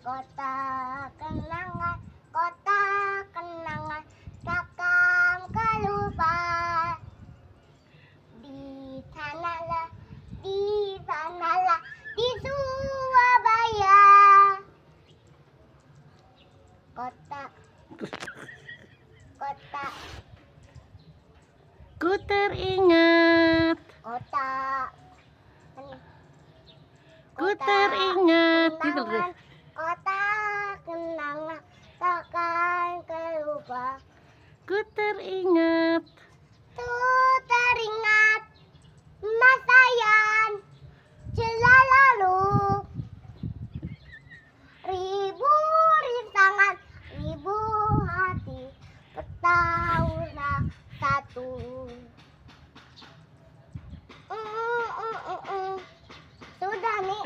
Kota kenangan, kota kenangan, takkan kelupa. Di sanalah, di sanalah, di Surabaya. Kota, kota, Ku teringat, kota, ku teringat. Gitu kenangan, deh. kota kenangan, takkan kelupa. Ku teringat, Tuh teringat masa yang jelas lalu. Ribu rintangan, ribu hati, bertahulah satu. Sudah nih.